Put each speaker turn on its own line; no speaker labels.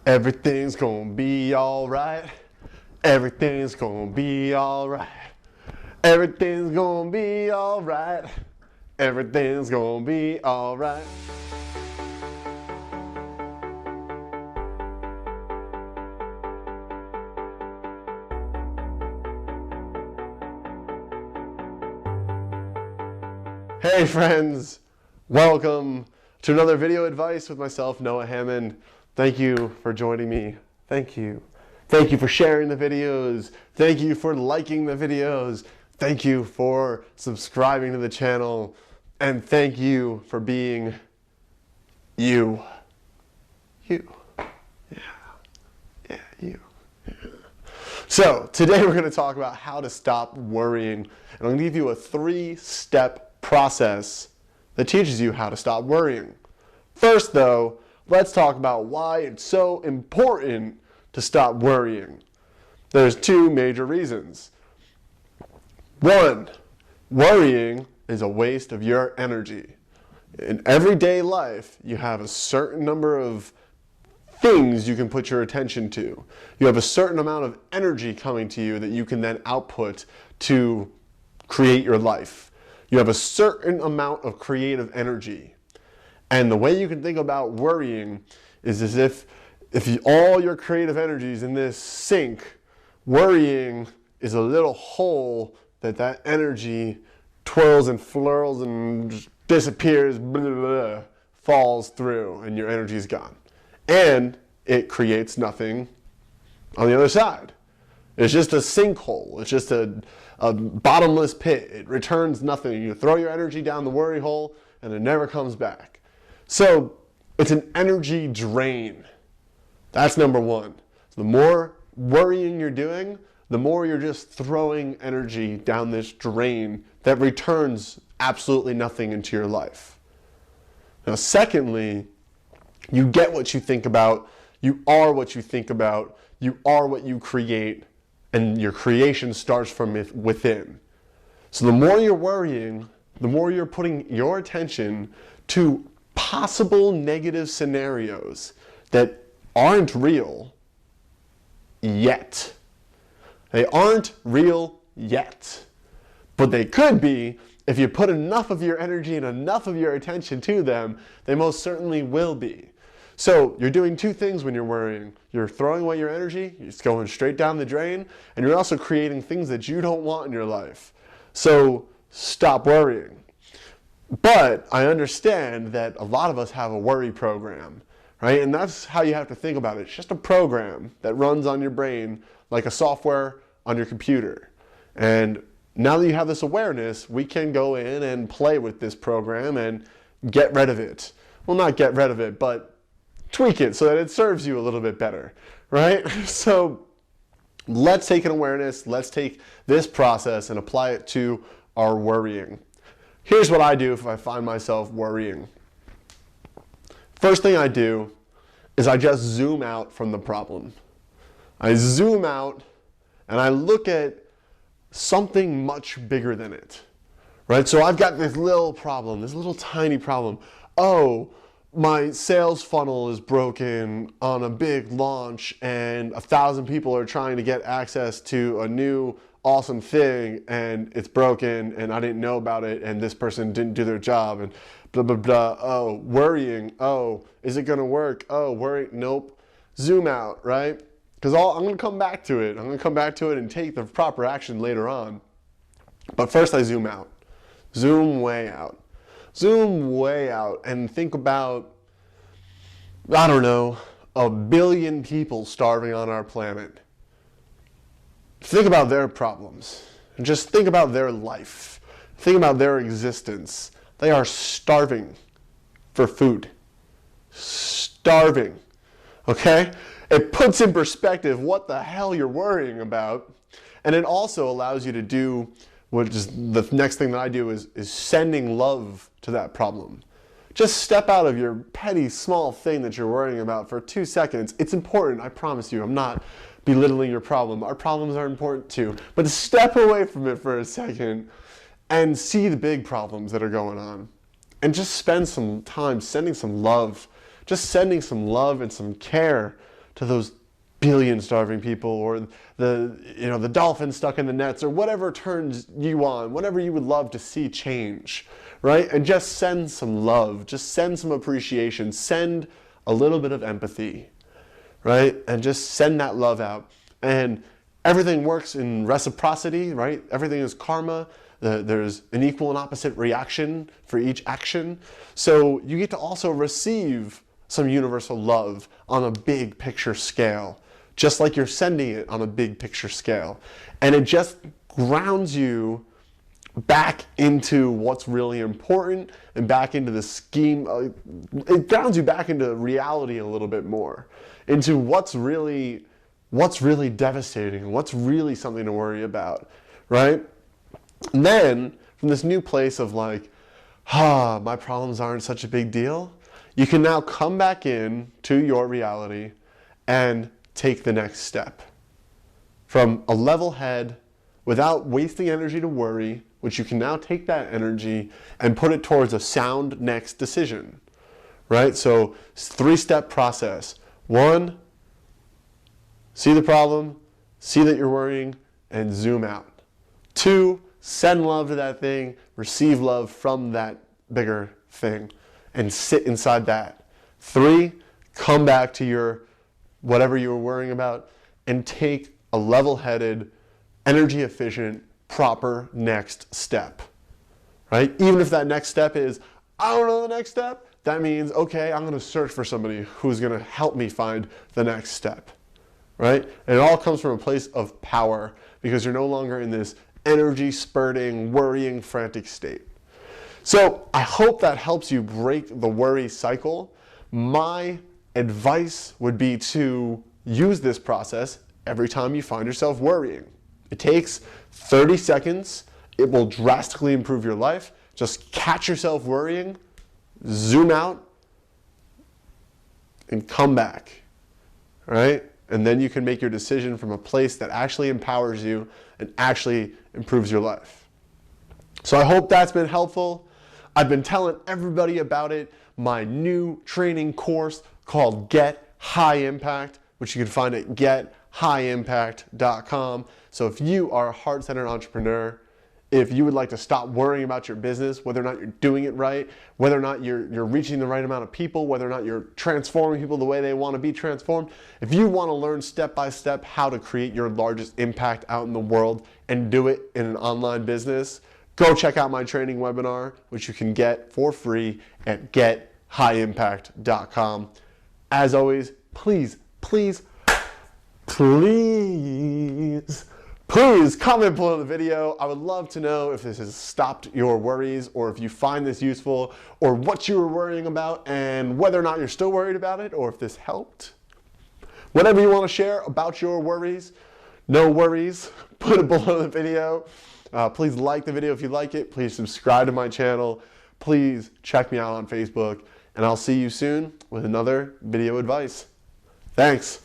Everything's gonna be alright. Everything's gonna be alright. Everything's gonna be alright. Everything's gonna be alright. Hey friends, welcome to another video advice with myself, Noah Hammond. Thank you for joining me. Thank you. Thank you for sharing the videos. Thank you for liking the videos. Thank you for subscribing to the channel. And thank you for being you. You. Yeah, you. Yeah. So today we're going to talk about how to stop worrying. And I'm going to give you a 3-step process that teaches you how to stop worrying. First though, let's talk about why it's so important to stop worrying. There's 2 major reasons. 1, worrying is a waste of your energy. In everyday life, you have a certain number of things you can put your attention to. You have a certain amount of energy coming to you that you can then output to create your life. You have a certain amount of creative energy. And the way you can think about worrying is as if all your creative energy is in this sink, worrying is a little hole that energy twirls and flirls and disappears, blah, blah, blah, falls through, and your energy is gone. And it creates nothing on the other side. It's just a sinkhole. It's just a bottomless pit. It returns nothing. You throw your energy down the worry hole and it never comes back. So it's an energy drain. That's number 1. So the more worrying you're doing, the more you're just throwing energy down this drain that returns absolutely nothing into your life. Now, secondly, you get what you think about, you are what you think about, you are what you create, and your creation starts from within. So the more you're worrying, the more you're putting your attention to possible negative scenarios that aren't real yet. They aren't real yet, but they could be. If you put enough of your energy and enough of your attention to them, they most certainly will be. So you're doing 2 things when you're worrying. You're throwing away your energy, it's going straight down the drain, and you're also creating things that you don't want in your life. So stop worrying. But I understand that a lot of us have a worry program, right? And that's how you have to think about it. It's just a program that runs on your brain like a software on your computer. And now that you have this awareness, we can go in and play with this program and get rid of it. Well, not get rid of it, but tweak it so that it serves you a little bit better, right? So let's take an awareness, let's take this process and apply it to our worrying. Here's what I do if I find myself worrying. First thing I do is I just zoom out from the problem. I zoom out and I look at something much bigger than it, right? So I've got this little problem, this little tiny problem. Oh, my sales funnel is broken on a big launch and 1,000 people are trying to get access to a new awesome thing and it's broken and I didn't know about it and this person didn't do their job and blah, blah, blah. Oh, worrying. Oh, is it going to work? Oh, worry. Nope. Zoom out, right? Because I'm going to come back to it. I'm going to come back to it and take the proper action later on. But first I zoom out. Zoom way out. Zoom way out and think about, I don't know, 1 billion people starving on our planet. Think about their problems. Just think about their life. Think about their existence. They are starving for food. Starving. Okay? It puts in perspective what the hell you're worrying about. And it also allows you to do, which is the next thing that I do, is sending love to that problem. Just step out of your petty, small thing that you're worrying about for 2 seconds. It's important, I promise you. I'm not belittling your problem. Our problems are important too. But step away from it for a second and see the big problems that are going on. And just spend some time sending some love. Just sending some love and some care to those billion starving people, or the dolphin stuck in the nets, or whatever turns you on, whatever you would love to see change, right? And just send some love, just send some appreciation, send a little bit of empathy, right? And just send that love out. And everything works in reciprocity, right? Everything is karma. There's an equal and opposite reaction for each action. So you get to also receive some universal love on a big picture scale, just like you're sending it on a big picture scale. And it just grounds you back into what's really important and back into the scheme. It grounds you back into reality a little bit more, into what's really devastating, what's really something to worry about, right? And then from this new place of like, my problems aren't such a big deal, you can now come back in to your reality and take the next step. From a level head, without wasting energy to worry, which you can now take that energy and put it towards a sound next decision, right? So it's a 3-step process. 1, see the problem, see that you're worrying, and zoom out. 2, send love to that thing, receive love from that bigger thing, and sit inside that. 3, come back to your whatever you were worrying about and take a level-headed, energy-efficient, proper next step, right? Even if that next step is, I don't know the next step, that means, okay, I'm going to search for somebody who's going to help me find the next step, right? And it all comes from a place of power because you're no longer in this energy-spurting, worrying, frantic state. So I hope that helps you break the worry cycle. My advice would be to use this process every time you find yourself worrying. It takes 30 seconds. It will drastically improve your life. Just catch yourself worrying, zoom out, and come back, right? And then you can make your decision from a place that actually empowers you and actually improves your life. So I hope that's been helpful. I've been telling everybody about it, my new training course called Get High Impact, which you can find at gethighimpact.com. So if you are a heart-centered entrepreneur, if you would like to stop worrying about your business, whether or not you're doing it right, whether or not you're reaching the right amount of people, whether or not you're transforming people the way they want to be transformed, if you want to learn step by step how to create your largest impact out in the world and do it in an online business, go check out my training webinar, which you can get for free at gethighimpact.com. As always, please comment below the video. I would love to know if this has stopped your worries, or if you find this useful, or what you were worrying about and whether or not you're still worried about it, or if this helped. Whatever you want to share about your worries, no worries, put it below the video. Please like the video if you like it. Please subscribe to my channel. Please check me out on Facebook, and I'll see you soon with another video advice. Thanks.